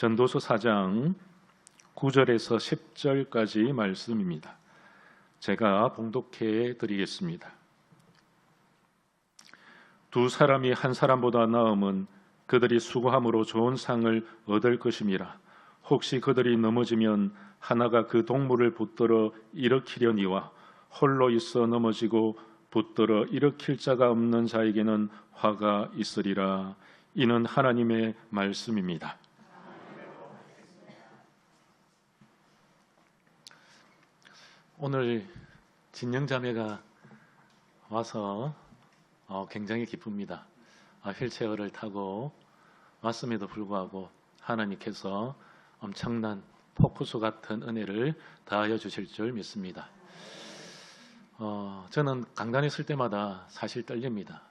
전도서 4장 9절에서 10절까지 말씀입니다. 제가 봉독해 드리겠습니다. 두 사람이 한 사람보다 나음은 그들이 수고함으로 좋은 상을 얻을 것임이라. 혹시 그들이 넘어지면 하나가 그 동물을 붙들어 일으키려니와 홀로 있어 넘어지고 붙들어 일으킬 자가 없는 자에게는 화가 있으리라. 이는 하나님의 말씀입니다. 오늘 진영자매가 와서 굉장히 기쁩니다. 휠체어를 타고 왔음에도 불구하고 하나님께서 엄청난 포크수 같은 은혜를 더하여 주실 줄 믿습니다. 저는 강단에 설 때마다 사실 떨립니다.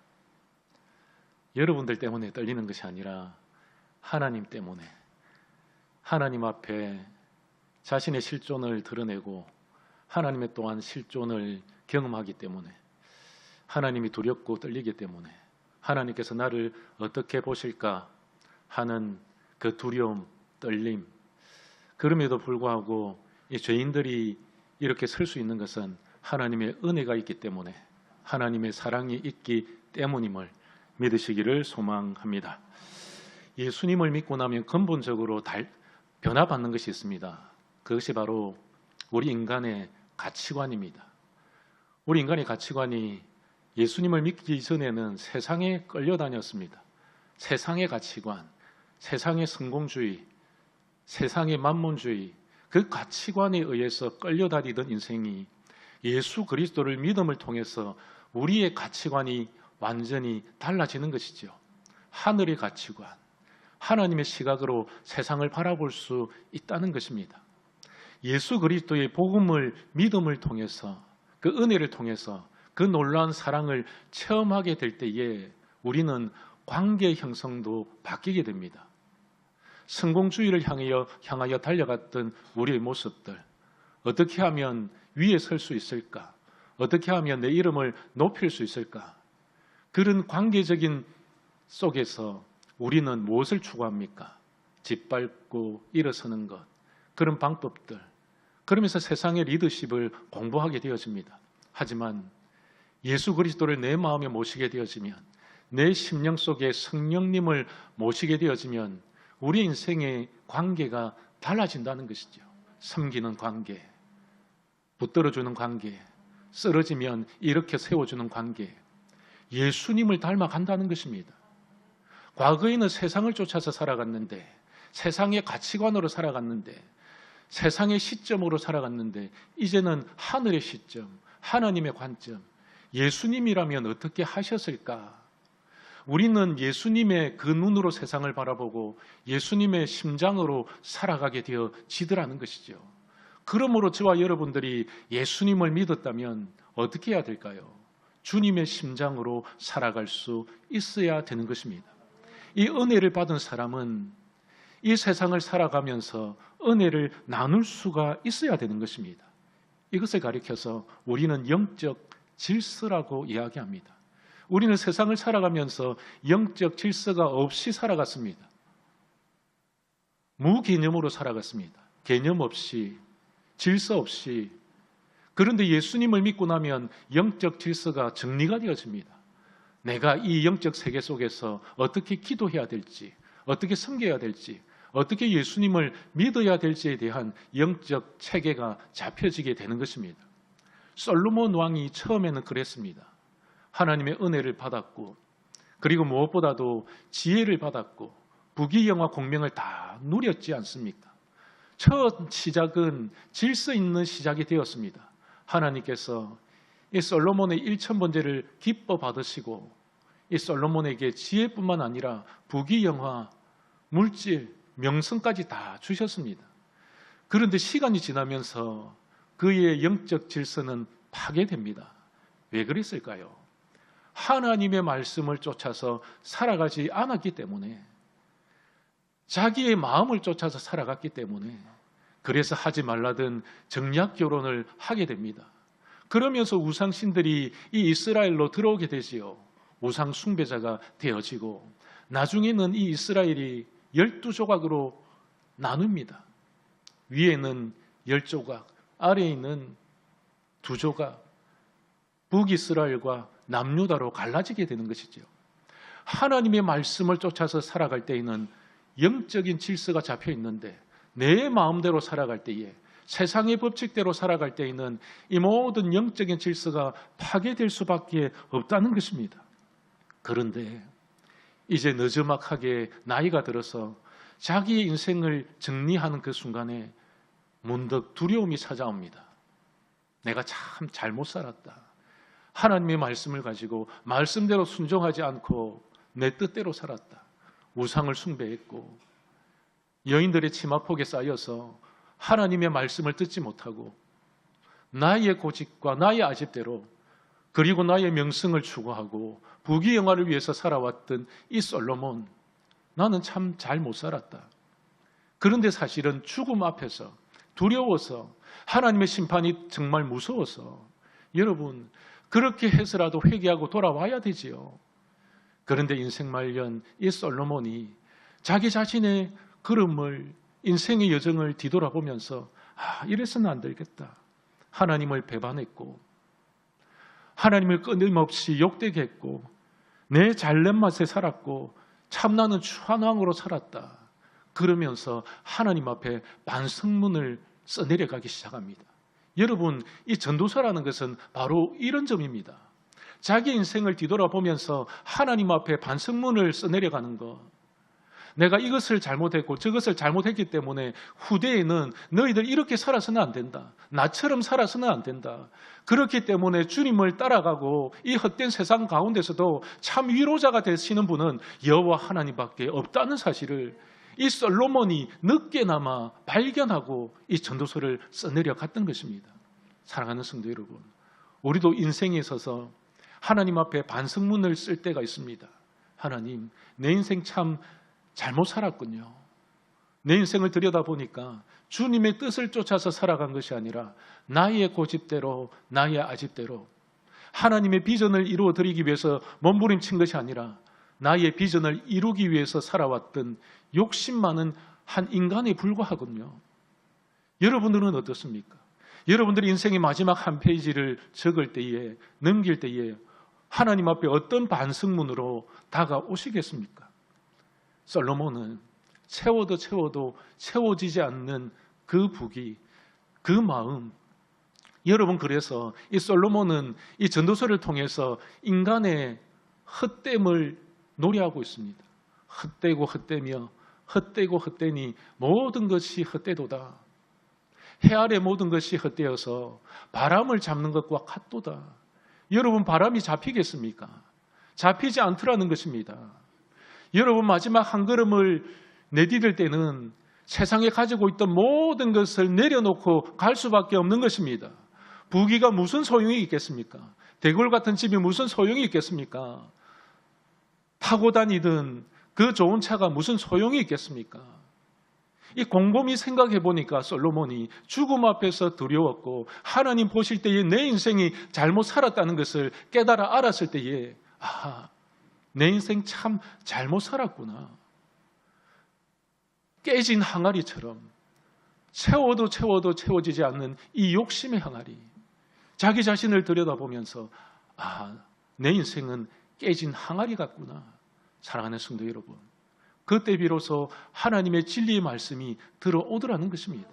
여러분들 때문에 떨리는 것이 아니라 하나님 때문에, 하나님 앞에 자신의 실존을 드러내고 하나님의 또한 실존을 경험하기 때문에, 하나님이 두렵고 떨리기 때문에, 하나님께서 나를 어떻게 보실까 하는 그 두려움, 떨림, 그럼에도 불구하고 이 죄인들이 이렇게 설 수 있는 것은 하나님의 은혜가 있기 때문에, 하나님의 사랑이 있기 때문임을 믿으시기를 소망합니다. 예수님을 믿고 나면 근본적으로 변화받는 것이 있습니다. 그것이 바로 우리 인간의 가치관입니다. 우리 인간의 가치관이 예수님을 믿기 전에는 세상에 끌려다녔습니다. 세상의 가치관, 세상의 성공주의, 세상의 만몬주의, 그 가치관에 의해서 끌려다니던 인생이 예수 그리스도를 믿음을 통해서 우리의 가치관이 완전히 달라지는 것이죠. 하늘의 가치관, 하나님의 시각으로 세상을 바라볼 수 있다는 것입니다. 예수 그리스도의 복음을 믿음을 통해서, 그 은혜를 통해서 그 놀라운 사랑을 체험하게 될 때에 우리는 관계 형성도 바뀌게 됩니다. 성공주의를 향하여 달려갔던 우리의 모습들, 어떻게 하면 위에 설 수 있을까? 어떻게 하면 내 이름을 높일 수 있을까? 그런 관계적인 속에서 우리는 무엇을 추구합니까? 짓밟고 일어서는 것, 그런 방법들, 그러면서 세상의 리더십을 공부하게 되어집니다. 하지만 예수 그리스도를 내 마음에 모시게 되어지면, 내 심령 속에 성령님을 모시게 되어지면 우리 인생의 관계가 달라진다는 것이죠. 섬기는 관계, 붙들어주는 관계, 쓰러지면 일으켜 세워주는 관계, 예수님을 닮아간다는 것입니다. 과거에는 세상을 쫓아서 살아갔는데, 세상의 가치관으로 살아갔는데, 세상의 시점으로 살아갔는데, 이제는 하늘의 시점, 하나님의 관점, 예수님이라면 어떻게 하셨을까? 우리는 예수님의 그 눈으로 세상을 바라보고 예수님의 심장으로 살아가게 되어지더라는 것이죠. 그러므로 저와 여러분들이 예수님을 믿었다면 어떻게 해야 될까요? 주님의 심장으로 살아갈 수 있어야 되는 것입니다. 이 은혜를 받은 사람은 이 세상을 살아가면서 은혜를 나눌 수가 있어야 되는 것입니다. 이것을 가리켜서 우리는 영적 질서라고 이야기합니다. 우리는 세상을 살아가면서 영적 질서가 없이 살아갔습니다. 무개념으로 살아갔습니다. 개념 없이, 질서 없이. 그런데 예수님을 믿고 나면 영적 질서가 정리가 되어집니다. 내가 이 영적 세계 속에서 어떻게 기도해야 될지, 어떻게 섬겨야 될지, 어떻게 예수님을 믿어야 될지에 대한 영적 체계가 잡혀지게 되는 것입니다. 솔로몬 왕이 처음에는 그랬습니다. 하나님의 은혜를 받았고, 그리고 무엇보다도 지혜를 받았고 부귀영화 공명을 다 누렸지 않습니까? 첫 시작은 질서 있는 시작이 되었습니다. 하나님께서 이 솔로몬의 1000번제를 기뻐 받으시고 이 솔로몬에게 지혜뿐만 아니라 부귀영화, 물질, 명성까지 다 주셨습니다. 그런데 시간이 지나면서 그의 영적 질서는 파괴됩니다. 왜 그랬을까요? 하나님의 말씀을 쫓아서 살아가지 않았기 때문에, 자기의 마음을 쫓아서 살아갔기 때문에, 그래서 하지 말라던 정략 결혼을 하게 됩니다. 그러면서 우상신들이 이 이스라엘로 들어오게 되지요. 우상 숭배자가 되어지고, 나중에는 이 이스라엘이 12조각으로 나눕니다. 위에는 10조각, 아래에는 2조각, 북이스라엘과 남유다로 갈라지게 되는 것이죠. 하나님의 말씀을 쫓아서 살아갈 때에는 영적인 질서가 잡혀 있는데, 내 마음대로 살아갈 때에, 세상의 법칙대로 살아갈 때에는 이 모든 영적인 질서가 파괴될 수밖에 없다는 것입니다. 그런데 이제 느지막하게 나이가 들어서 자기의 인생을 정리하는 그 순간에 문득 두려움이 찾아옵니다. 내가 참 잘못 살았다. 하나님의 말씀을 가지고 말씀대로 순종하지 않고 내 뜻대로 살았다. 우상을 숭배했고 여인들의 치마폭에 쌓여서 하나님의 말씀을 듣지 못하고 나의 고집과 나의 아집대로, 그리고 나의 명성을 추구하고 부귀영화를 위해서 살아왔던 이 솔로몬, 나는 참 잘못 살았다. 그런데 사실은 죽음 앞에서 두려워서, 하나님의 심판이 정말 무서워서, 여러분 그렇게 해서라도 회개하고 돌아와야 되지요. 그런데 인생 말년 이 솔로몬이 자기 자신의 걸음을, 인생의 여정을 뒤돌아보면서 이래서는 안 되겠다. 하나님을 배반했고 하나님을 끊임없이 욕되게 했고 내 잘난 맛에 살았고 참나는 추한왕으로 살았다. 그러면서 하나님 앞에 반성문을 써내려가기 시작합니다. 여러분, 이 전도서라는 것은 바로 이런 점입니다. 자기 인생을 뒤돌아보면서 하나님 앞에 반성문을 써내려가는 것. 내가 이것을 잘못했고 저것을 잘못했기 때문에 후대에는 너희들 이렇게 살아서는 안 된다. 나처럼 살아서는 안 된다. 그렇기 때문에 주님을 따라가고 이 헛된 세상 가운데서도 참 위로자가 되시는 분은 여호와 하나님밖에 없다는 사실을 이 솔로몬이 늦게나마 발견하고 이 전도서를 써내려 갔던 것입니다. 사랑하는 성도 여러분, 우리도 인생에 있어서 하나님 앞에 반성문을 쓸 때가 있습니다. 하나님, 내 인생 참 잘못 살았군요. 내 인생을 들여다보니까 주님의 뜻을 쫓아서 살아간 것이 아니라 나의 고집대로, 나의 아집대로, 하나님의 비전을 이루어드리기 위해서 몸부림친 것이 아니라 나의 비전을 이루기 위해서 살아왔던 욕심 많은 한 인간에 불과하군요. 여러분들은 어떻습니까? 여러분들이 인생의 마지막 한 페이지를 적을 때에, 넘길 때에 하나님 앞에 어떤 반성문으로 다가오시겠습니까? 솔로몬은 채워도 채워지지 않는 그 부귀, 그 마음. 여러분, 그래서 이 솔로몬은 이 전도서를 통해서 인간의 헛됨을 노래하고 있습니다. 헛되고 헛되며 헛되고 헛되니 모든 것이 헛되도다. 해 아래 모든 것이 헛되어서 바람을 잡는 것과 같도다. 여러분, 바람이 잡히겠습니까? 잡히지 않더라는 것입니다. 여러분, 마지막 한 걸음을 내디딜 때는 세상에 가지고 있던 모든 것을 내려놓고 갈 수밖에 없는 것입니다. 부귀가 무슨 소용이 있겠습니까? 대궐 같은 집이 무슨 소용이 있겠습니까? 타고 다니든 그 좋은 차가 무슨 소용이 있겠습니까? 이 곰곰이 생각해 보니까 솔로몬이 죽음 앞에서 두려웠고 하나님 보실 때에 내 인생이 잘못 살았다는 것을 깨달아 알았을 때에 내 인생 참 잘못 살았구나. 깨진 항아리처럼 채워도 채워지지 않는 이 욕심의 항아리. 자기 자신을 들여다보면서 내 인생은 깨진 항아리 같구나. 사랑하는 성도 여러분, 그때 비로소 하나님의 진리의 말씀이 들어오더라는 것입니다.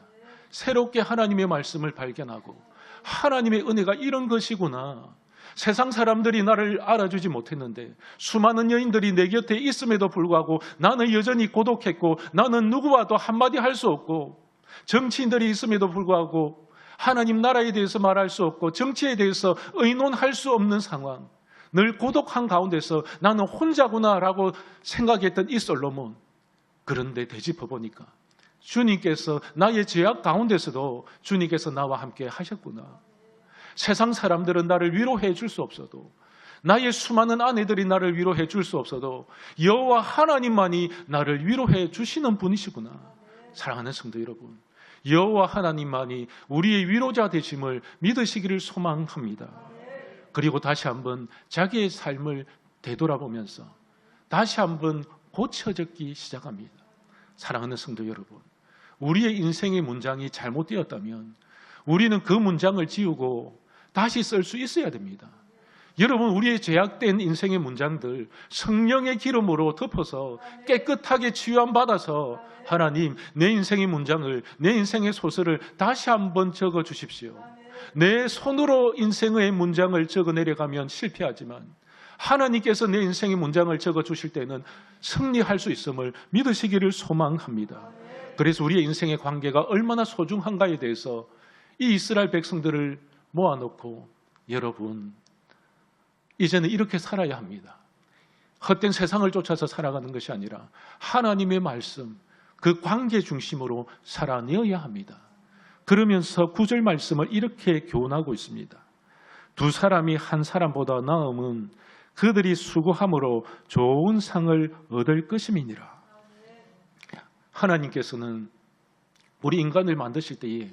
새롭게 하나님의 말씀을 발견하고 하나님의 은혜가 이런 것이구나. 세상 사람들이 나를 알아주지 못했는데, 수많은 여인들이 내 곁에 있음에도 불구하고 나는 여전히 고독했고, 나는 누구와도 한마디 할 수 없고, 정치인들이 있음에도 불구하고 하나님 나라에 대해서 말할 수 없고 정치에 대해서 의논할 수 없는 상황, 늘 고독한 가운데서 나는 혼자구나라고 생각했던 이 솔로몬. 그런데 되짚어보니까 주님께서 나의 죄악 가운데서도 주님께서 나와 함께 하셨구나. 세상 사람들은 나를 위로해 줄 수 없어도, 나의 수많은 아내들이 나를 위로해 줄 수 없어도 여호와 하나님만이 나를 위로해 주시는 분이시구나. 사랑하는 성도 여러분, 여호와 하나님만이 우리의 위로자 되심을 믿으시기를 소망합니다. 그리고 다시 한번 자기의 삶을 되돌아보면서 다시 한번 고쳐졌기 시작합니다. 사랑하는 성도 여러분, 우리의 인생의 문장이 잘못되었다면 우리는 그 문장을 지우고 다시 쓸 수 있어야 됩니다. 여러분, 우리의 죄악된 인생의 문장들 성령의 기름으로 덮어서 깨끗하게 치유함받아서 하나님, 내 인생의 문장을, 내 인생의 소설을 다시 한번 적어 주십시오. 내 손으로 인생의 문장을 적어 내려가면 실패하지만 하나님께서 내 인생의 문장을 적어 주실 때는 승리할 수 있음을 믿으시기를 소망합니다. 그래서 우리의 인생의 관계가 얼마나 소중한가에 대해서 이 이스라엘 백성들을 모아놓고 여러분, 이제는 이렇게 살아야 합니다. 헛된 세상을 쫓아서 살아가는 것이 아니라 하나님의 말씀, 그 관계 중심으로 살아내어야 합니다. 그러면서 9절 말씀을 이렇게 교훈하고 있습니다. 두 사람이 한 사람보다 나음은 그들이 수고함으로 좋은 상을 얻을 것임이니라. 하나님께서는 우리 인간을 만드실 때에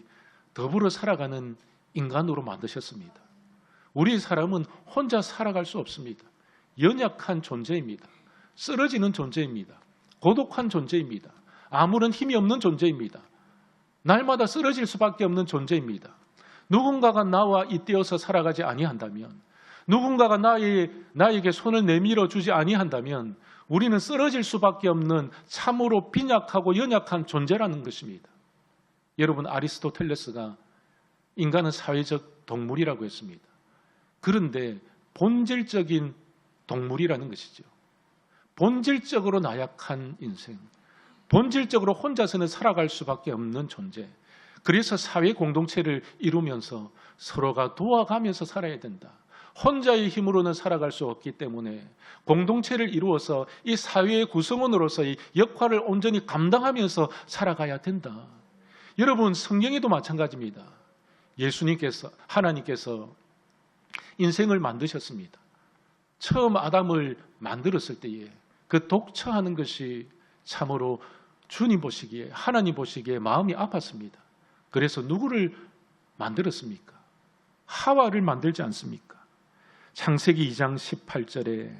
더불어 살아가는 인간으로 만드셨습니다. 우리 사람은 혼자 살아갈 수 없습니다. 연약한 존재입니다. 쓰러지는 존재입니다. 고독한 존재입니다. 아무런 힘이 없는 존재입니다. 날마다 쓰러질 수밖에 없는 존재입니다. 누군가가 나와 잇대어서 살아가지 아니한다면, 누군가가 나에게 손을 내밀어 주지 아니한다면 우리는 쓰러질 수밖에 없는 참으로 빈약하고 연약한 존재라는 것입니다. 여러분, 아리스토텔레스가 인간은 사회적 동물이라고 했습니다. 그런데 본질적인 동물이라는 것이죠. 본질적으로 나약한 인생, 본질적으로 혼자서는 살아갈 수밖에 없는 존재. 그래서 사회 공동체를 이루면서 서로가 도와가면서 살아야 된다. 혼자의 힘으로는 살아갈 수 없기 때문에 공동체를 이루어서 이 사회의 구성원으로서의 역할을 온전히 감당하면서 살아가야 된다. 여러분, 성경에도 마찬가지입니다. 예수님께서, 하나님께서 인생을 만드셨습니다. 처음 아담을 만들었을 때에 그 독처하는 것이 참으로 주님 보시기에, 하나님 보시기에 마음이 아팠습니다. 그래서 누구를 만들었습니까? 하와를 만들지 않습니까? 창세기 2장 18절에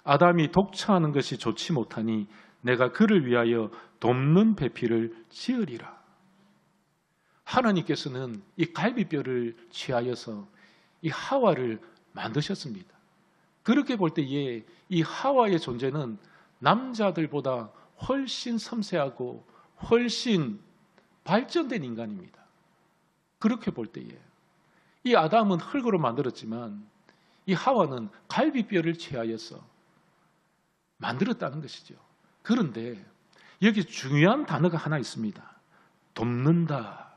아담이 독처하는 것이 좋지 못하니 내가 그를 위하여 돕는 배필을 지으리라. 하나님께서는 이 갈비뼈를 취하여서 이 하와를 만드셨습니다. 그렇게 볼 때에 이 하와의 존재는 남자들보다 훨씬 섬세하고 훨씬 발전된 인간입니다. 그렇게 볼 때에 이 아담은 흙으로 만들었지만 이 하와는 갈비뼈를 취하여서 만들었다는 것이죠. 그런데 여기 중요한 단어가 하나 있습니다. 돕는다.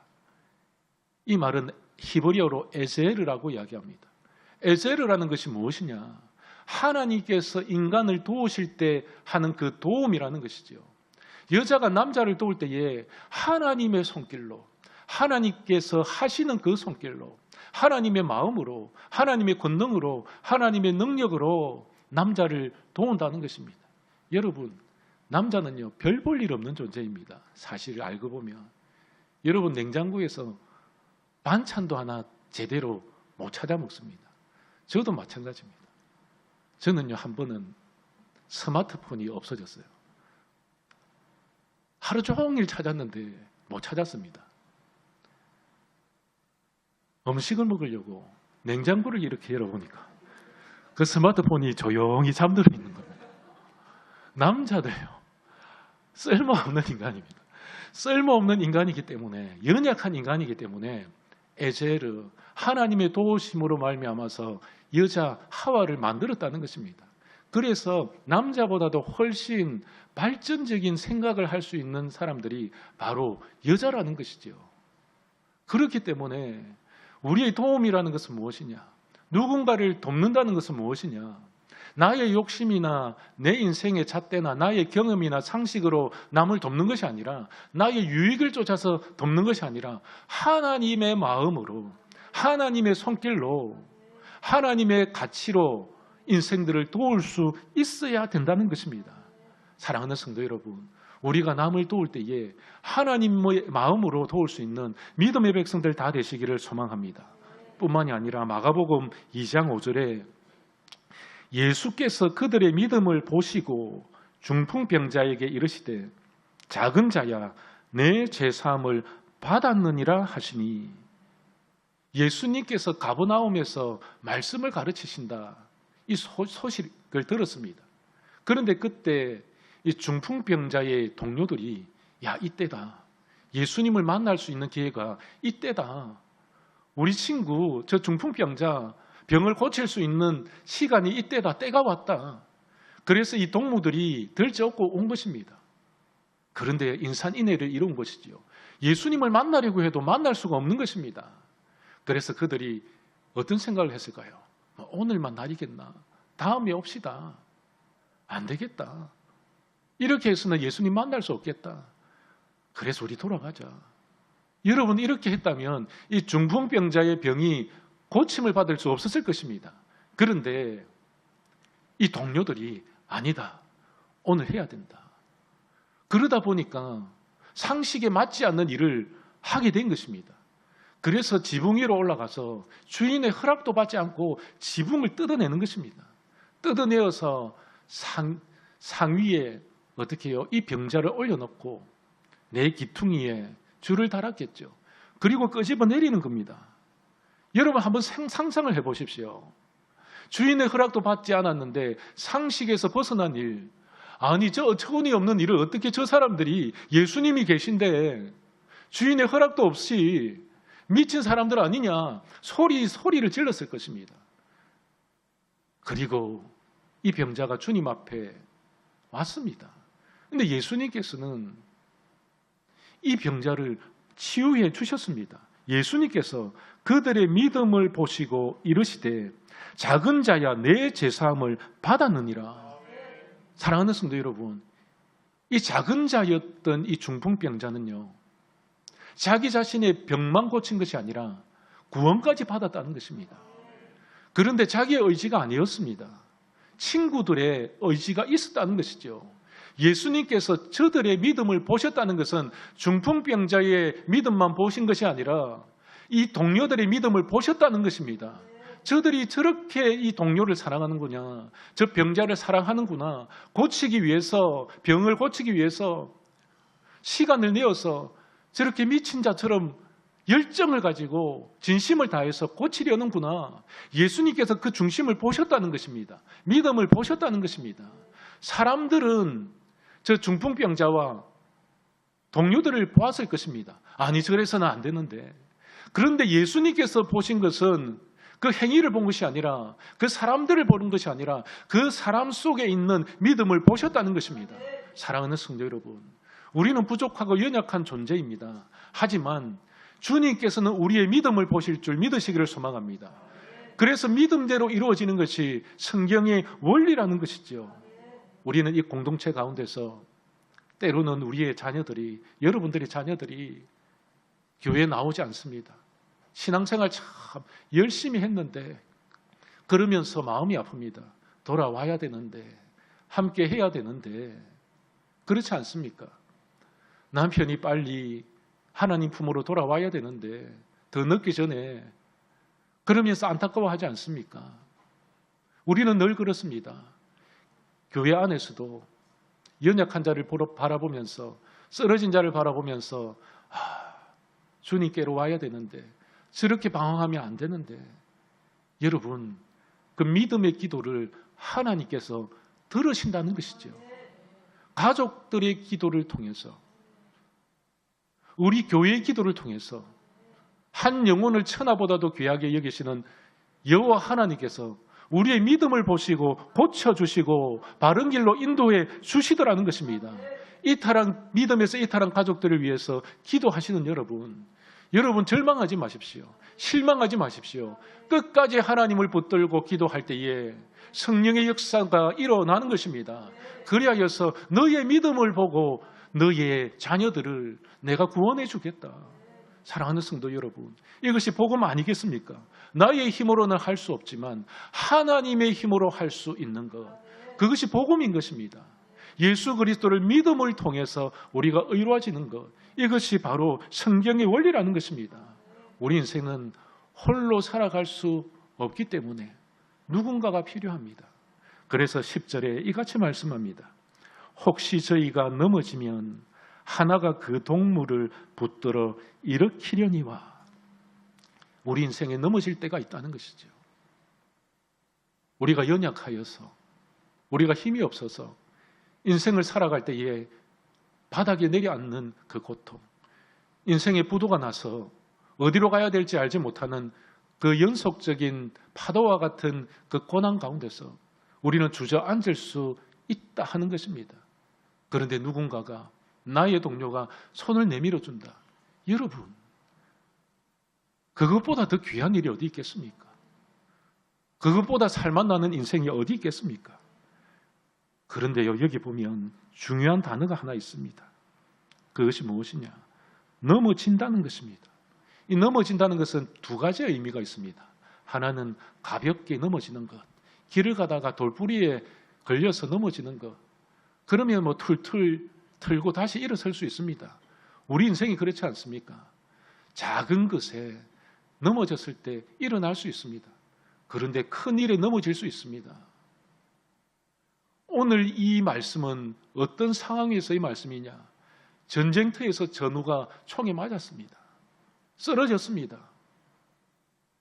이 말은 히브리어로 에제르라고 이야기합니다. 에제르라는 것이 무엇이냐? 하나님께서 인간을 도우실 때 하는 그 도움이라는 것이죠. 여자가 남자를 도울 때에 하나님의 손길로, 하나님께서 하시는 그 손길로, 하나님의 마음으로, 하나님의 권능으로, 하나님의 능력으로 남자를 도운다는 것입니다. 여러분, 남자는요, 별 볼 일 없는 존재입니다. 사실을 알고 보면. 여러분, 냉장고에서 반찬도 하나 제대로 못 찾아 먹습니다. 저도 마찬가지입니다. 저는요, 한 번은 스마트폰이 없어졌어요. 하루 종일 찾았는데 못 찾았습니다. 음식을 먹으려고 냉장고를 이렇게 열어보니까 그 스마트폰이 조용히 잠들어 있는 겁니다. 남자들요, 쓸모없는 인간입니다. 쓸모없는 인간이기 때문에, 연약한 인간이기 때문에 에제르, 하나님의 도우심으로 말미암아서 여자 하와를 만들었다는 것입니다. 그래서 남자보다도 훨씬 발전적인 생각을 할 수 있는 사람들이 바로 여자라는 것이죠. 그렇기 때문에 우리의 도움이라는 것은 무엇이냐? 누군가를 돕는다는 것은 무엇이냐? 나의 욕심이나 내 인생의 잣대나 나의 경험이나 상식으로 남을 돕는 것이 아니라, 나의 유익을 쫓아서 돕는 것이 아니라 하나님의 마음으로, 하나님의 손길로, 하나님의 가치로 인생들을 도울 수 있어야 된다는 것입니다. 사랑하는 성도 여러분, 우리가 남을 도울 때에 하나님의 마음으로 도울 수 있는 믿음의 백성들 다 되시기를 소망합니다. 뿐만이 아니라 마가복음 2장 5절에 예수께서 그들의 믿음을 보시고 중풍병자에게 이르시되 작은 자야 내 죄사함을 받았느니라 하시니, 예수님께서 가버나움에서 말씀을 가르치신다, 이 소식을 들었습니다. 그런데 그때 이 중풍병자의 동료들이 야, 이때다. 예수님을 만날 수 있는 기회가 이때다. 우리 친구 저 중풍병자 병을 고칠 수 있는 시간이 이때다. 때가 왔다. 그래서 이 동무들이 들쳐업고 온 것입니다. 그런데 인산인해를 이룬 것이지요. 예수님을 만나려고 해도 만날 수가 없는 것입니다. 그래서 그들이 어떤 생각을 했을까요? 오늘만 날이겠나? 다음에 옵시다. 안 되겠다. 이렇게 해서는 예수님 만날 수 없겠다. 그래서 우리 돌아가자. 여러분, 이렇게 했다면 이 중풍병자의 병이 고침을 받을 수 없었을 것입니다. 그런데 이 동료들이 아니다. 오늘 해야 된다. 그러다 보니까 상식에 맞지 않는 일을 하게 된 것입니다. 그래서 지붕 위로 올라가서 주인의 허락도 받지 않고 지붕을 뜯어내는 것입니다. 뜯어내어서 상 위에 어떻게 해요? 이 병자를 올려놓고 내 기퉁이에 줄을 달았겠죠. 그리고 끄집어 내리는 겁니다. 여러분 한번 상상을 해보십시오. 주인의 허락도 받지 않았는데 상식에서 벗어난 일, 아니 저 어처구니 없는 일을 어떻게 저 사람들이, 예수님이 계신데 주인의 허락도 없이 미친 사람들 아니냐, 소리를 질렀을 것입니다. 그리고 이 병자가 주님 앞에 왔습니다. 근데 예수님께서는 이 병자를 치유해 주셨습니다. 예수님께서 그들의 믿음을 보시고 이르시되 작은 자야 내 죄사함을 받았느니라. 사랑하는 성도 여러분, 이 작은 자였던 이 중풍병자는요, 자기 자신의 병만 고친 것이 아니라 구원까지 받았다는 것입니다. 그런데 자기의 의지가 아니었습니다. 친구들의 의지가 있었다는 것이죠. 예수님께서 저들의 믿음을 보셨다는 것은 중풍병자의 믿음만 보신 것이 아니라 이 동료들의 믿음을 보셨다는 것입니다. 저들이 저렇게 이 동료를 사랑하는구나, 저 병자를 사랑하는구나, 고치기 위해서, 병을 고치기 위해서 시간을 내어서 저렇게 미친 자처럼 열정을 가지고 진심을 다해서 고치려는구나. 예수님께서 그 중심을 보셨다는 것입니다. 믿음을 보셨다는 것입니다. 사람들은 저 중풍병자와 동료들을 보았을 것입니다. 아니 저래서는 안 되는데. 그런데 예수님께서 보신 것은 그 행위를 본 것이 아니라, 그 사람들을 보는 것이 아니라 그 사람 속에 있는 믿음을 보셨다는 것입니다. 사랑하는 성도 여러분, 우리는 부족하고 연약한 존재입니다. 하지만 주님께서는 우리의 믿음을 보실 줄 믿으시기를 소망합니다. 그래서 믿음대로 이루어지는 것이 성경의 원리라는 것이죠. 우리는 이 공동체 가운데서 때로는 우리의 자녀들이, 여러분들의 자녀들이 교회에 나오지 않습니다. 신앙생활 참 열심히 했는데 그러면서 마음이 아픕니다. 돌아와야 되는데, 함께 해야 되는데, 그렇지 않습니까? 남편이 빨리 하나님 품으로 돌아와야 되는데 더 늦기 전에, 그러면서 안타까워하지 않습니까? 우리는 늘 그렇습니다. 교회 안에서도 연약한 자를 바라보면서, 쓰러진 자를 바라보면서 주님께로 와야 되는데, 저렇게 방황하면 안 되는데, 여러분 그 믿음의 기도를 하나님께서 들으신다는 것이죠. 가족들의 기도를 통해서, 우리 교회의 기도를 통해서 한 영혼을 천하보다도 귀하게 여기시는 여호와 하나님께서 우리의 믿음을 보시고 고쳐주시고 바른 길로 인도해 주시더라는 것입니다. 이탈한 믿음에서 이탈한 가족들을 위해서 기도하시는 여러분 절망하지 마십시오. 실망하지 마십시오. 끝까지 하나님을 붙들고 기도할 때에 성령의 역사가 일어나는 것입니다. 그리하여서 너의 믿음을 보고 너의 자녀들을 내가 구원해 주겠다. 사랑하는 성도 여러분, 이것이 복음 아니겠습니까? 나의 힘으로는 할 수 없지만 하나님의 힘으로 할 수 있는 것, 그것이 복음인 것입니다. 예수 그리스도를 믿음을 통해서 우리가 의로워지는 것, 이것이 바로 성경의 원리라는 것입니다. 우리 인생은 홀로 살아갈 수 없기 때문에 누군가가 필요합니다. 그래서 10절에 이같이 말씀합니다. 혹시 저희가 넘어지면 하나가 그 동물을 붙들어 일으키려니와. 우리 인생에 넘어질 때가 있다는 것이죠. 우리가 연약하여서, 우리가 힘이 없어서 인생을 살아갈 때에 바닥에 내려앉는 그 고통, 인생의 부도가 나서 어디로 가야 될지 알지 못하는 그 연속적인 파도와 같은 그 고난 가운데서 우리는 주저앉을 수 있다 하는 것입니다. 그런데 누군가가, 나의 동료가 손을 내밀어 준다. 여러분, 그것보다 더 귀한 일이 어디 있겠습니까? 그것보다 살맛 나는 인생이 어디 있겠습니까? 그런데요, 여기 보면 중요한 단어가 하나 있습니다. 그것이 무엇이냐? 넘어진다는 것입니다. 이 넘어진다는 것은 두 가지의 의미가 있습니다. 하나는 가볍게 넘어지는 것, 길을 가다가 돌부리에 걸려서 넘어지는 것, 그러면 뭐 툴툴 털고 다시 일어설 수 있습니다. 우리 인생이 그렇지 않습니까? 작은 것에 넘어졌을 때 일어날 수 있습니다. 그런데 큰 일에 넘어질 수 있습니다. 오늘 이 말씀은 어떤 상황에서의 말씀이냐? 전쟁터에서 전우가 총에 맞았습니다. 쓰러졌습니다.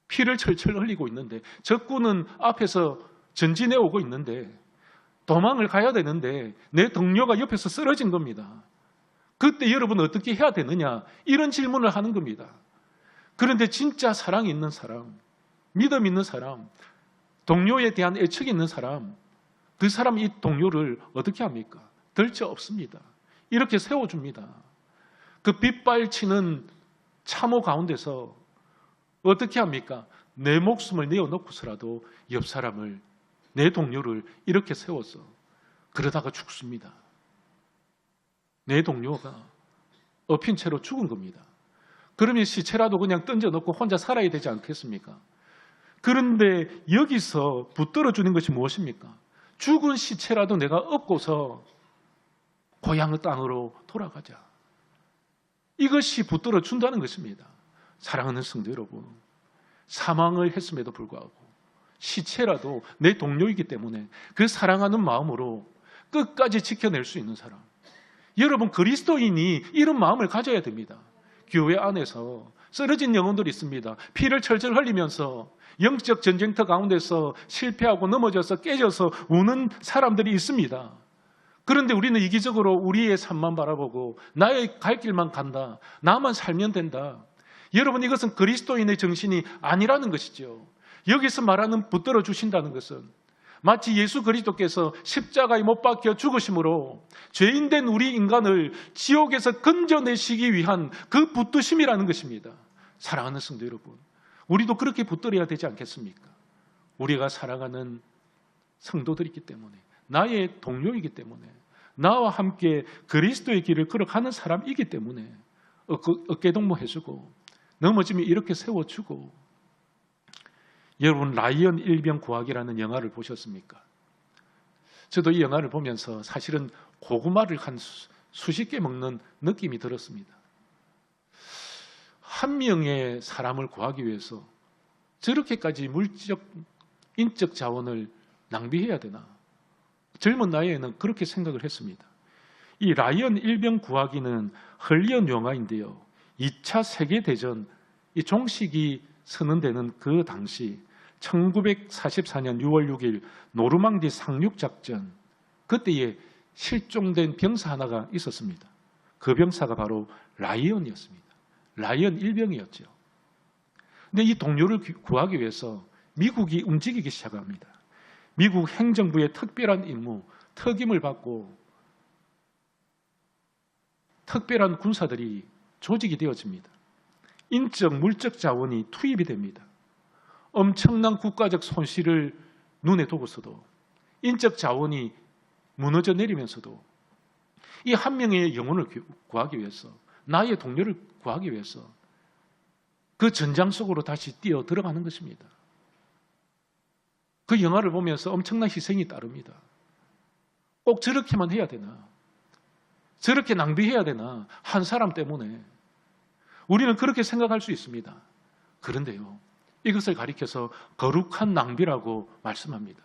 피를 철철 흘리고 있는데 적군은 앞에서 전진해 오고 있는데 도망을 가야 되는데 내 동료가 옆에서 쓰러진 겁니다. 그때 여러분 어떻게 해야 되느냐? 이런 질문을 하는 겁니다. 그런데 진짜 사랑이 있는 사람, 믿음 있는 사람, 동료에 대한 애착이 있는 사람, 그 사람이 이 동료를 어떻게 합니까? 들쳐 없습니다. 이렇게 세워줍니다. 그 빗발치는 참호 가운데서 어떻게 합니까? 내 목숨을 내어놓고서라도 옆 사람을, 내 동료를 이렇게 세워서 그러다가 죽습니다. 내 동료가 엎인 채로 죽은 겁니다. 그러면 시체라도 그냥 던져놓고 혼자 살아야 되지 않겠습니까? 그런데 여기서 붙들어주는 것이 무엇입니까? 죽은 시체라도 내가 업고서 고향의 땅으로 돌아가자. 이것이 붙들어준다는 것입니다. 사랑하는 성도 여러분, 사망을 했음에도 불구하고 시체라도 내 동료이기 때문에 그 사랑하는 마음으로 끝까지 지켜낼 수 있는 사람. 여러분, 그리스도인이 이런 마음을 가져야 됩니다. 교회 안에서 쓰러진 영혼들이 있습니다. 피를 철철 흘리면서 영적 전쟁터 가운데서 실패하고 넘어져서 깨져서 우는 사람들이 있습니다. 그런데 우리는 이기적으로 우리의 삶만 바라보고 나의 갈 길만 간다. 나만 살면 된다. 여러분, 이것은 그리스도인의 정신이 아니라는 것이죠. 여기서 말하는 붙들어 주신다는 것은 마치 예수 그리스도께서 십자가에 못 박혀 죽으심으로 죄인된 우리 인간을 지옥에서 건져내시기 위한 그 붙드심이라는 것입니다. 사랑하는 성도 여러분, 우리도 그렇게 붙들어야 되지 않겠습니까? 우리가 사랑하는 성도들이기 때문에, 나의 동료이기 때문에, 나와 함께 그리스도의 길을 걸어가는 사람이기 때문에 어깨동무해주고 넘어지면 이렇게 세워주고. 여러분, 라이언 일병 구하기라는 영화를 보셨습니까? 저도 이 영화를 보면서 사실은 고구마를 한 수십 개 먹는 느낌이 들었습니다. 한 명의 사람을 구하기 위해서 저렇게까지 물적, 인적 자원을 낭비해야 되나? 젊은 나이에는 그렇게 생각을 했습니다. 이 라이언 일병 구하기는 헐리우드 영화인데요. 2차 세계대전 이 종식이 선언되는 그 당시 1944년 6월 6일 노르망디 상륙작전, 그때에 실종된 병사 하나가 있었습니다. 그 병사가 바로 라이언이었습니다. 라이언 일병이었죠. 근데 이 동료를 구하기 위해서 미국이 움직이기 시작합니다. 미국 행정부의 특별한 임무, 특임을 받고 특별한 군사들이 조직이 되어집니다. 인적, 물적 자원이 투입이 됩니다. 엄청난 국가적 손실을 눈에 두고서도, 인적 자원이 무너져 내리면서도 이 한 명의 영혼을 구하기 위해서, 나의 동료를 구하기 위해서 그 전장 속으로 다시 뛰어 들어가는 것입니다. 그 영화를 보면서 엄청난 희생이 따릅니다. 꼭 저렇게만 해야 되나? 저렇게 낭비해야 되나? 한 사람 때문에. 우리는 그렇게 생각할 수 있습니다. 그런데요, 이것을 가리켜서 거룩한 낭비라고 말씀합니다.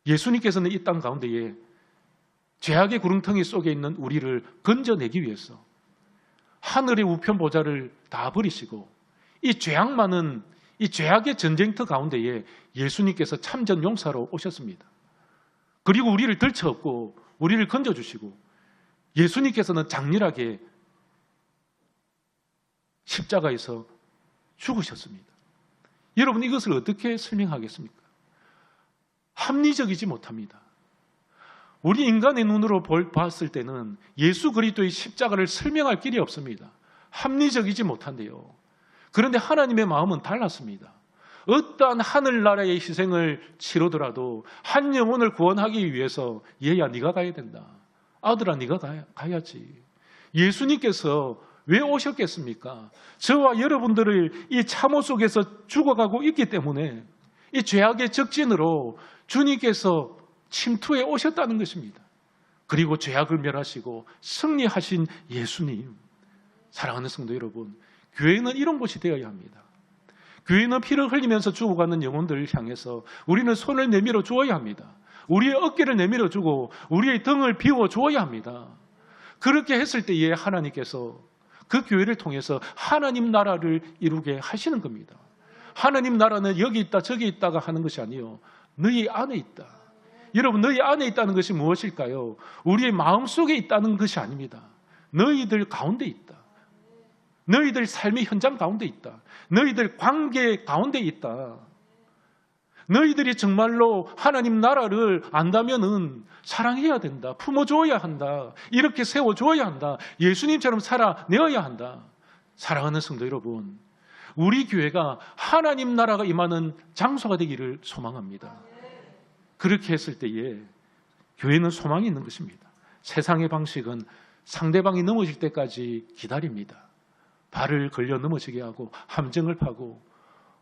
예수님께서는 이 땅 가운데에 죄악의 구렁텅이 속에 있는 우리를 건져내기 위해서 하늘의 우편 보좌를 다 버리시고 이 죄악 많은 이 죄악의 전쟁터 가운데에 예수님께서 참전 용사로 오셨습니다. 그리고 우리를 들쳐업고 우리를 건져주시고 예수님께서는 장렬하게 십자가에서 죽으셨습니다. 여러분, 이것을 어떻게 설명하겠습니까? 합리적이지 못합니다. 우리 인간의 눈으로 봤을 때는 예수 그리스도의 십자가를 설명할 길이 없습니다. 합리적이지 못한데요. 그런데 하나님의 마음은 달랐습니다. 어떠한 하늘나라의 희생을 치르더라도 한 영혼을 구원하기 위해서 얘야 네가 가야 된다. 아들아 네가 가야지. 예수님께서 왜 오셨겠습니까? 저와 여러분들을 이 참호 속에서 죽어가고 있기 때문에 이 죄악의 적진으로 주님께서 침투해 오셨다는 것입니다. 그리고 죄악을 멸하시고 승리하신 예수님. 사랑하는 성도 여러분, 교회는 이런 곳이 되어야 합니다. 교회는 피를 흘리면서 죽어가는 영혼들을 향해서 우리는 손을 내밀어 주어야 합니다. 우리의 어깨를 내밀어 주고 우리의 등을 비워 주어야 합니다. 그렇게 했을 때에 하나님께서 그 교회를 통해서 하나님 나라를 이루게 하시는 겁니다. 하나님 나라는 여기 있다 저기 있다가 하는 것이 아니요, 너희 안에 있다. 여러분, 너희 안에 있다는 것이 무엇일까요? 우리의 마음속에 있다는 것이 아닙니다. 너희들 가운데 있다. 너희들 삶의 현장 가운데 있다. 너희들 관계 가운데 있다. 너희들이 정말로 하나님 나라를 안다면은 사랑해야 된다. 품어줘야 한다. 이렇게 세워줘야 한다. 예수님처럼 살아내어야 한다. 사랑하는 성도 여러분, 우리 교회가 하나님 나라가 임하는 장소가 되기를 소망합니다. 그렇게 했을 때에 교회는 소망이 있는 것입니다. 세상의 방식은 상대방이 넘어질 때까지 기다립니다. 발을 걸려 넘어지게 하고 함정을 파고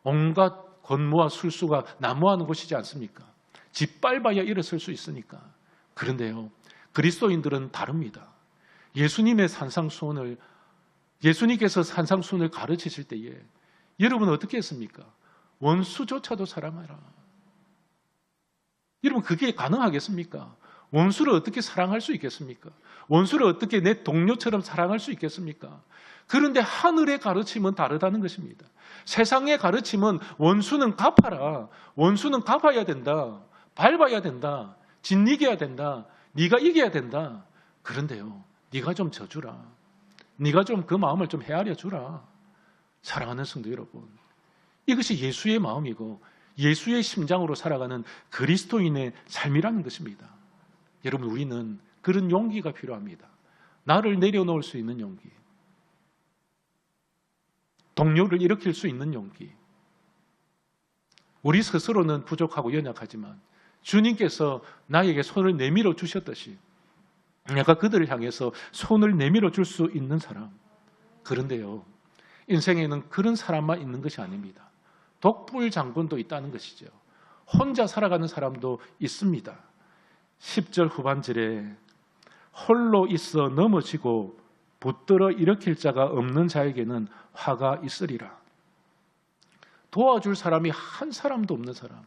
온갖 권모와 술수가 난무하는 곳이지 않습니까? 짓밟아야 일어설 수 있으니까. 그런데요, 그리스도인들은 다릅니다. 예수님께서 산상수훈을 가르치실 때에 여러분 어떻게 했습니까? 원수조차도 사랑하라. 여러분, 그게 가능하겠습니까? 원수를 어떻게 사랑할 수 있겠습니까? 원수를 어떻게 내 동료처럼 사랑할 수 있겠습니까? 그런데 하늘의 가르침은 다르다는 것입니다. 세상의 가르침은 원수는 갚아라. 원수는 갚아야 된다. 밟아야 된다. 짓이겨야 된다. 네가 이겨야 된다. 그런데요, 네가 좀 져주라. 네가 좀 그 마음을 좀 헤아려 주라. 사랑하는 성도 여러분, 이것이 예수의 마음이고 예수의 심장으로 살아가는 그리스도인의 삶이라는 것입니다. 여러분, 우리는 그런 용기가 필요합니다. 나를 내려놓을 수 있는 용기, 동료를 일으킬 수 있는 용기. 우리 스스로는 부족하고 연약하지만 주님께서 나에게 손을 내밀어 주셨듯이 내가 그들을 향해서 손을 내밀어 줄 수 있는 사람. 그런데요, 인생에는 그런 사람만 있는 것이 아닙니다. 독불 장군도 있다는 것이죠. 혼자 살아가는 사람도 있습니다. 10절 후반절에 홀로 있어 넘어지고 붙들어 일으킬 자가 없는 자에게는 화가 있으리라. 도와줄 사람이 한 사람도 없는 사람,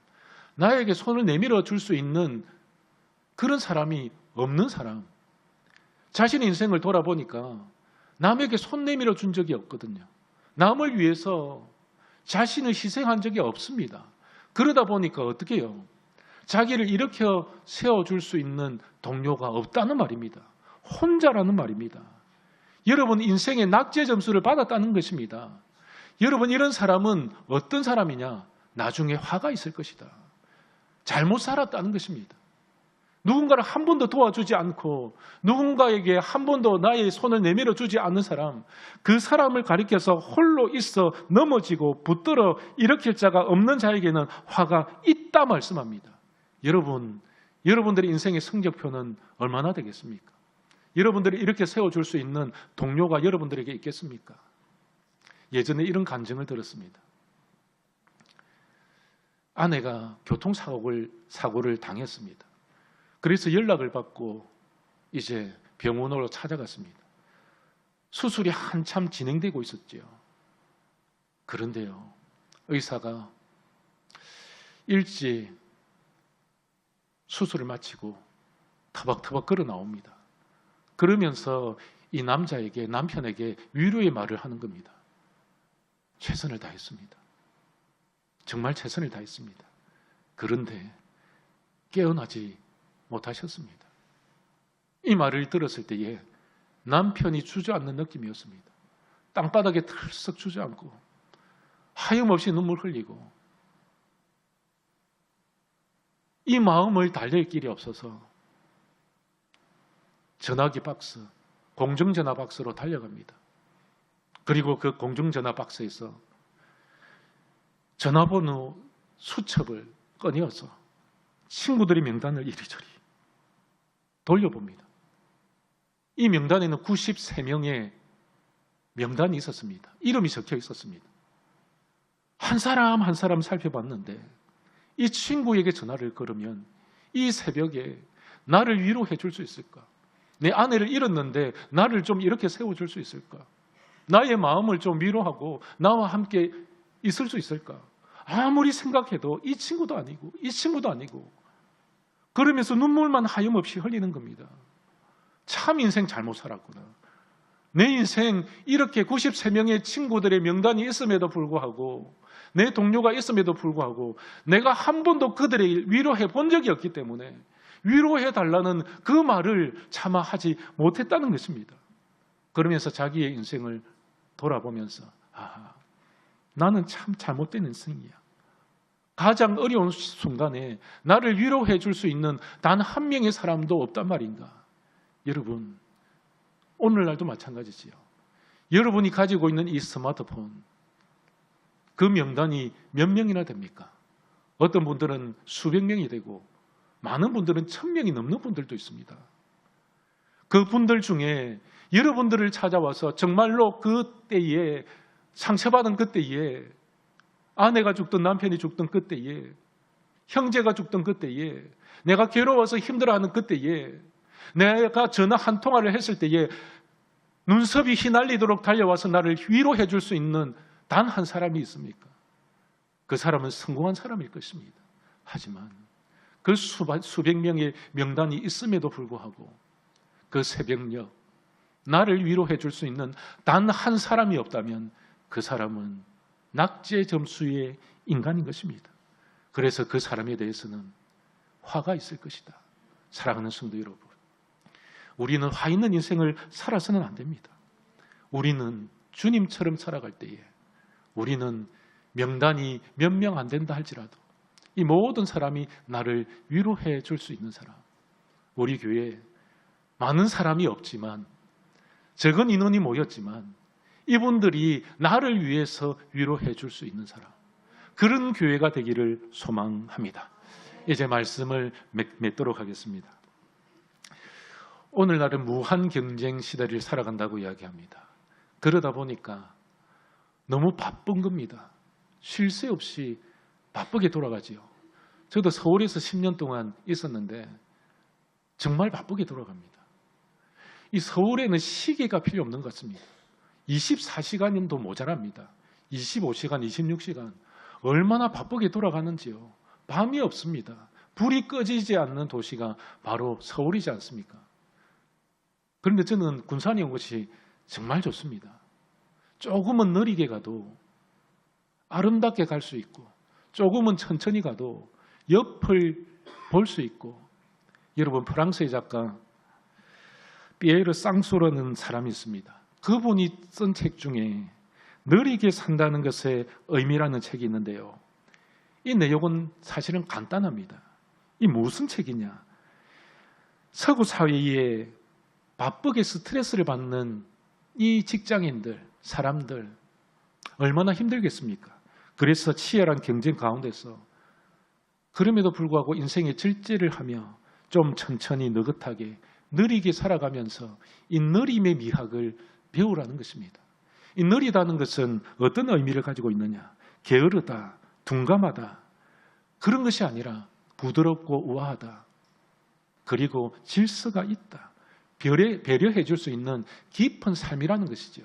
나에게 손을 내밀어 줄 수 있는 그런 사람이 없는 사람. 자신의 인생을 돌아보니까 남에게 손 내밀어 준 적이 없거든요. 남을 위해서 자신을 희생한 적이 없습니다. 그러다 보니까 어떻게 해요? 자기를 일으켜 세워줄 수 있는 동료가 없다는 말입니다. 혼자라는 말입니다. 여러분, 인생의 낙제 점수를 받았다는 것입니다. 여러분, 이런 사람은 어떤 사람이냐? 나중에 화가 있을 것이다. 잘못 살았다는 것입니다. 누군가를 한 번도 도와주지 않고 누군가에게 한 번도 나의 손을 내밀어 주지 않는 사람, 그 사람을 가리켜서 홀로 있어 넘어지고 붙들어 일으킬 자가 없는 자에게는 화가 있다 말씀합니다. 여러분들의 인생의 성적표는 얼마나 되겠습니까? 여러분들이 이렇게 세워줄 수 있는 동료가 여러분들에게 있겠습니까? 예전에 이런 간증을 들었습니다. 아내가 교통사고를 당했습니다. 그래서 연락을 받고 이제 병원으로 찾아갔습니다. 수술이 한참 진행되고 있었죠. 그런데요, 의사가 일찍 수술을 마치고 터벅터벅 걸어 나옵니다. 그러면서 이 남편에게 위로의 말을 하는 겁니다. 최선을 다했습니다. 정말 최선을 다했습니다. 그런데 깨어나지 못하셨습니다. 이 말을 들었을 때에 남편이 주저앉는 느낌이었습니다. 땅바닥에 털썩 주저앉고 하염없이 눈물 흘리고 이 마음을 달랠 길이 없어서 전화기 박스, 공중전화 박스로 달려갑니다. 그리고 그 공중전화 박스에서 전화번호 수첩을 꺼내어서 친구들의 명단을 이리저리 돌려봅니다. 이 명단에는 93명의 명단이 있었습니다. 이름이 적혀 있었습니다. 한 사람 한 사람 살펴봤는데 이 친구에게 전화를 걸으면 이 새벽에 나를 위로해 줄 수 있을까? 내 아내를 잃었는데 나를 좀 이렇게 세워줄 수 있을까? 나의 마음을 좀 위로하고 나와 함께 있을 수 있을까? 아무리 생각해도 이 친구도 아니고 이 친구도 아니고 그러면서 눈물만 하염없이 흘리는 겁니다. 참 인생 잘못 살았구나. 내 인생 이렇게 93명의 친구들의 명단이 있음에도 불구하고 내 동료가 있음에도 불구하고 내가 한 번도 그들을 위로해 본 적이 없기 때문에 위로해 달라는 그 말을 차마 하지 못했다는 것입니다. 그러면서 자기의 인생을 돌아보면서 나는 참 잘못된 인생이야. 가장 어려운 순간에 나를 위로해 줄 수 있는 단 한 명의 사람도 없단 말인가. 여러분, 오늘날도 마찬가지지요. 여러분이 가지고 있는 이 스마트폰, 그 명단이 몇 명이나 됩니까? 어떤 분들은 수백 명이 되고 많은 분들은 1000명이 넘는 분들도 있습니다. 그 분들 중에 여러분들을 찾아와서 정말로 그때에 상처받은 그때에 아내가 죽든 남편이 죽든 그때에 형제가 죽든 그때에 내가 괴로워서 힘들어하는 그때에 내가 전화 한 통화를 했을 때에 눈썹이 휘날리도록 달려와서 나를 위로해 줄 수 있는 단 한 사람이 있습니까? 그 사람은 성공한 사람일 것입니다. 하지만 그 수백 명의 명단이 있음에도 불구하고 그 새벽녘 나를 위로해 줄 수 있는 단 한 사람이 없다면 그 사람은 낙제 점수의 인간인 것입니다. 그래서 그 사람에 대해서는 화가 있을 것이다. 사랑하는 성도 여러분, 우리는 화 있는 인생을 살아서는 안 됩니다. 우리는 주님처럼 살아갈 때에 우리는 명단이 몇 명 안 된다 할지라도 이 모든 사람이 나를 위로해 줄 수 있는 사람, 우리 교회에 많은 사람이 없지만 적은 인원이 모였지만 이분들이 나를 위해서 위로해 줄 수 있는 사람, 그런 교회가 되기를 소망합니다. 이제 말씀을 맺도록 하겠습니다. 오늘날은 무한 경쟁 시대를 살아간다고 이야기합니다. 그러다 보니까 너무 바쁜 겁니다. 쉴 새 없이 바쁘게 돌아가지요. 저도 서울에서 10년 동안 있었는데 정말 바쁘게 돌아갑니다. 이 서울에는 시계가 필요 없는 것 같습니다. 24시간도 모자랍니다. 25시간, 26시간 얼마나 바쁘게 돌아가는지요. 밤이 없습니다. 불이 꺼지지 않는 도시가 바로 서울이지 않습니까? 그런데 저는 군산에 온 것이 정말 좋습니다. 조금은 느리게 가도 아름답게 갈 수 있고 조금은 천천히 가도 옆을 볼 수 있고, 여러분 프랑스의 작가 피에르 쌍소라는 사람이 있습니다. 그분이 쓴 책 중에 느리게 산다는 것의 의미라는 책이 있는데요. 이 내용은 사실은 간단합니다. 이 무슨 책이냐? 서구 사회에 바쁘게 스트레스를 받는 이 직장인들, 사람들 얼마나 힘들겠습니까? 그래서 치열한 경쟁 가운데서 그럼에도 불구하고 인생의 절제를 하며 좀 천천히 느긋하게 느리게 살아가면서 이 느림의 미학을 배우라는 것입니다. 이 느리다는 것은 어떤 의미를 가지고 있느냐? 게으르다, 둔감하다 그런 것이 아니라 부드럽고 우아하다. 그리고 질서가 있다. 배려해 줄 수 있는 깊은 삶이라는 것이죠.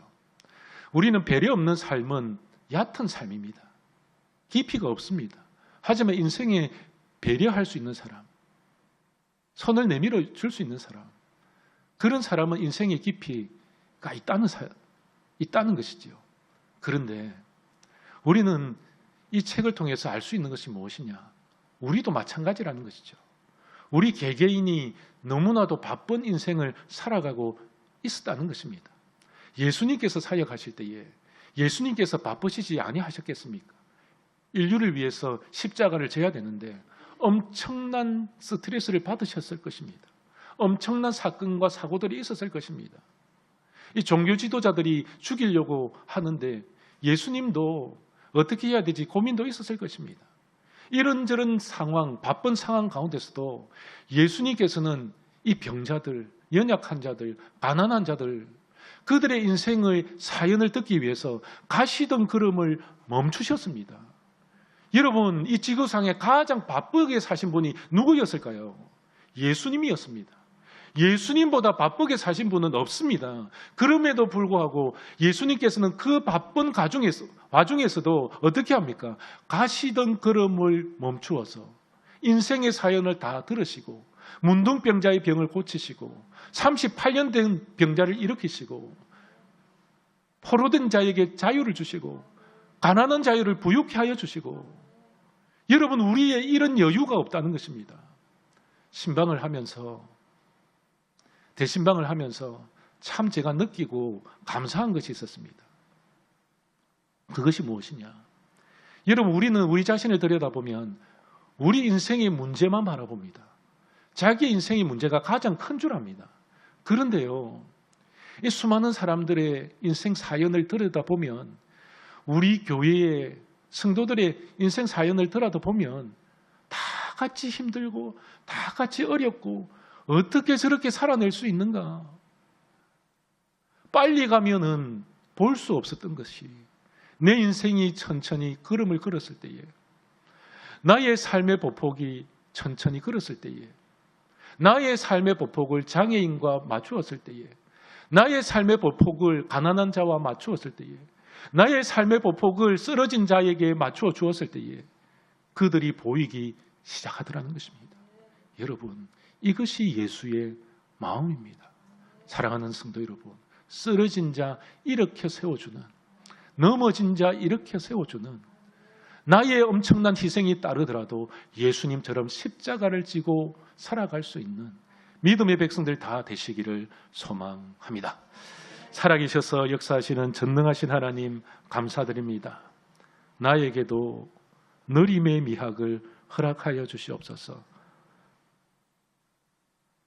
우리는 배려 없는 삶은 얕은 삶입니다. 깊이가 없습니다. 하지만 인생에 배려할 수 있는 사람, 손을 내밀어 줄 수 있는 사람, 그런 사람은 인생의 깊이가 있다는 것이지요. 그런데 우리는 이 책을 통해서 알 수 있는 것이 무엇이냐? 우리도 마찬가지라는 것이죠. 우리 개개인이 너무나도 바쁜 인생을 살아가고 있었다는 것입니다. 예수님께서 사역하실 때에 예수님께서 바쁘시지 아니하셨겠습니까? 인류를 위해서 십자가를 져야 되는데 엄청난 스트레스를 받으셨을 것입니다. 엄청난 사건과 사고들이 있었을 것입니다. 이 종교 지도자들이 죽이려고 하는데 예수님도 어떻게 해야 되지 고민도 있었을 것입니다. 이런저런 상황, 바쁜 상황 가운데서도 예수님께서는 이 병자들, 연약한 자들, 가난한 자들, 그들의 인생의 사연을 듣기 위해서 가시던 걸음을 멈추셨습니다. 여러분, 이 지구상에 가장 바쁘게 사신 분이 누구였을까요? 예수님이었습니다. 예수님보다 바쁘게 사신 분은 없습니다. 그럼에도 불구하고 예수님께서는 그 바쁜 와중에서도 어떻게 합니까? 가시던 걸음을 멈추어서 인생의 사연을 다 들으시고 문둥병자의 병을 고치시고 38년 된 병자를 일으키시고 포로된 자에게 자유를 주시고 가난한 자유를 부유케 하여 주시고, 여러분, 우리의 이런 여유가 없다는 것입니다. 대신방을 하면서 참 제가 느끼고 감사한 것이 있었습니다. 그것이 무엇이냐? 여러분, 우리는 우리 자신을 들여다보면 우리 인생의 문제만 바라봅니다. 자기 인생의 문제가 가장 큰 줄 압니다. 그런데요, 이 수많은 사람들의 인생 사연을 들여다보면, 우리 교회의 성도들의 인생 사연을 들여다보면 다 같이 힘들고 다 같이 어렵고 어떻게 저렇게 살아낼 수 있는가? 빨리 가면은 볼 수 없었던 것이 내 인생이 천천히 걸음을 걸었을 때에, 나의 삶의 보폭이 천천히 걸었을 때에, 나의 삶의 보폭을 장애인과 맞추었을 때에, 나의 삶의 보폭을 가난한 자와 맞추었을 때에, 나의 삶의 보폭을 쓰러진 자에게 맞추어 주었을 때에 그들이 보이기 시작하더라는 것입니다. 여러분, 이것이 예수의 마음입니다. 사랑하는 성도 여러분, 쓰러진 자 일으켜 세워주는, 넘어진 자 일으켜 세워주는, 나의 엄청난 희생이 따르더라도 예수님처럼 십자가를 지고 살아갈 수 있는 믿음의 백성들 다 되시기를 소망합니다. 살아계셔서 역사하시는 전능하신 하나님 감사드립니다. 나에게도 느림의 미학을 허락하여 주시옵소서.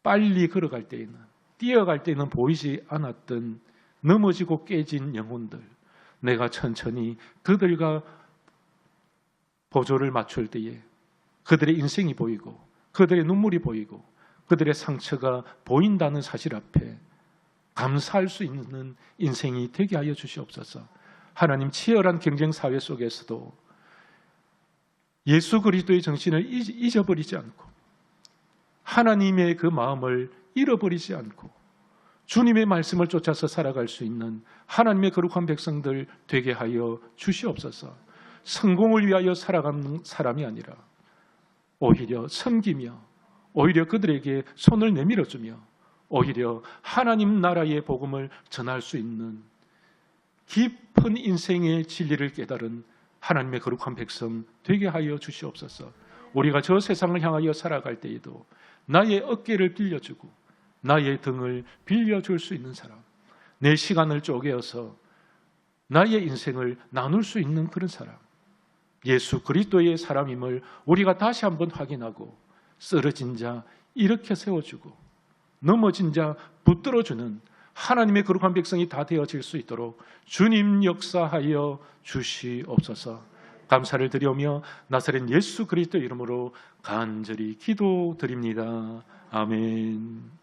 빨리 걸어갈 때에는, 뛰어갈 때는 보이지 않았던 넘어지고 깨진 영혼들, 내가 천천히 그들과 보조를 맞출 때에 그들의 인생이 보이고 그들의 눈물이 보이고 그들의 상처가 보인다는 사실 앞에 감사할 수 있는 인생이 되게 하여 주시옵소서. 하나님, 치열한 경쟁 사회 속에서도 예수 그리스도의 정신을 잊어버리지 않고 하나님의 그 마음을 잃어버리지 않고 주님의 말씀을 쫓아서 살아갈 수 있는 하나님의 거룩한 백성들 되게 하여 주시옵소서. 성공을 위하여 살아가는 사람이 아니라 오히려 섬기며, 오히려 그들에게 손을 내밀어주며, 오히려 하나님 나라의 복음을 전할 수 있는 깊은 인생의 진리를 깨달은 하나님의 거룩한 백성 되게 하여 주시옵소서. 우리가 저 세상을 향하여 살아갈 때에도 나의 어깨를 빌려주고 나의 등을 빌려줄 수 있는 사람, 내 시간을 쪼개어서 나의 인생을 나눌 수 있는 그런 사람, 예수 그리스도의 사람임을 우리가 다시 한번 확인하고 쓰러진 자 일으켜 세워주고 넘어진 자 붙들어주는 하나님의 거룩한 백성이 다 되어질 수 있도록 주님 역사하여 주시옵소서. 감사를 드리오며 나사렛 예수 그리스도 이름으로 간절히 기도드립니다. 아멘.